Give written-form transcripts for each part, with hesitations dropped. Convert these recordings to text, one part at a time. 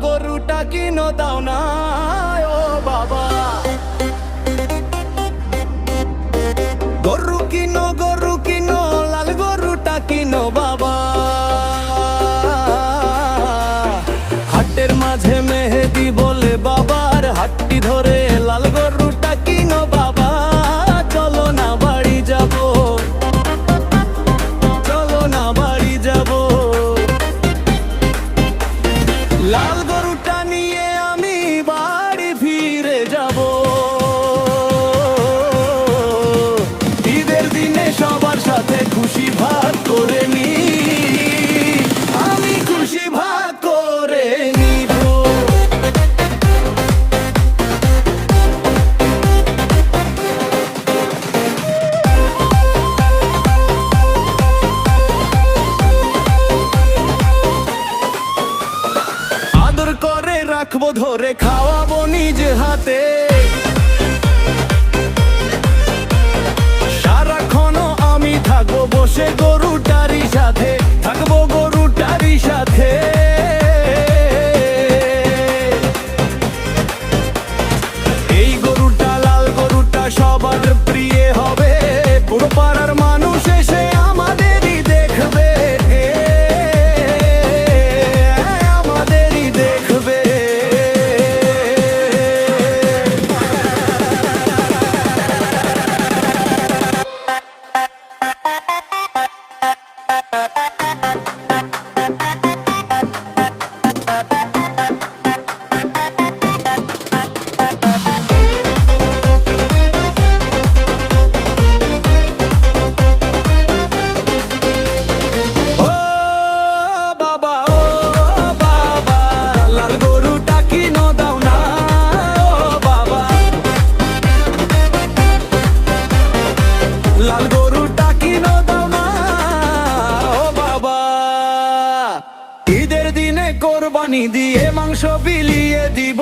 গরুটা কিনো দাও না ও বাবা। গরু কিনো লাল গরুটা কিনো বাবা। হাটের মাঝে মেহেদি বলে বাবার হাতটি ধরে লাল গরুটা কিনো বাবা। চলো না বাড়ি যাব, চলো না বাড়ি যাব। লাল গরুটা নিয়ে আমি বাড়ি ফিরে যাব। ঈদের দিনে সবার সাথে খুশি ভাগ করে নি, আমি খুশি ভাগ করে নিব। আদর করে রাখবো ধরে খাওয়াবো নিজ হাতে। সারাক্ষণও আমি থাকবো বসে গরুটারি সাথে, থাকবো গরুটারি সাথে। এই গরুটা লাল গরুটা সবার প্রিয় হবে। পুরো পাড়ার মানুষ এসে আমাদেরই দেখবে, আমাদেরই দেখবে। লাল গরুটা কিনো দাও না ও বাবা। ঈদের দিনে কোরবানি দিয়ে মাংস বিলিয়ে দিব।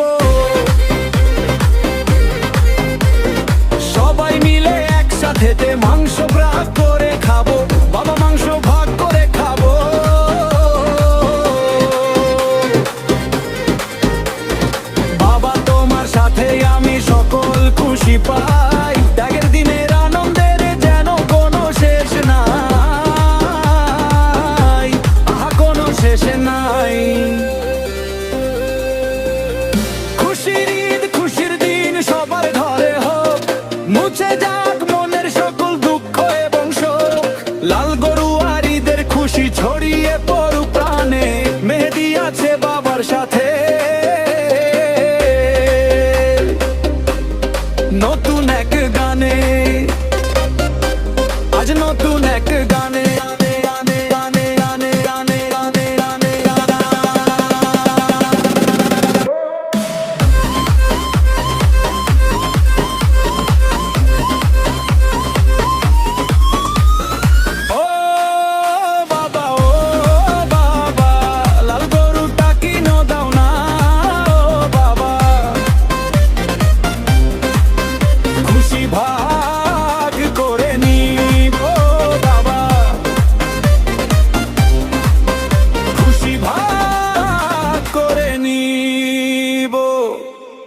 সবাই মিলে একসাথে মাংস ভাগ করে খাবো বাবা, মাংস ভাগ করে খাবো। বাবা তোমার সাথে আমি সকল খুশি পাই। ত্যাগের দিনের আনন্দের যেন কোনো শেষ নাই, আহা কোনো শেষ নাই। খুশির ঈদ খুশির দিন সবার ঘরে হোক, মুছে যাক মনের সকল দুঃখ এবং শোক। লাল গরু আর ঈদের খুশি ছড়িয়ে পড়ুক প্রাণে, মেহেদি আছে বাবার সাথে। নতুন এক গানে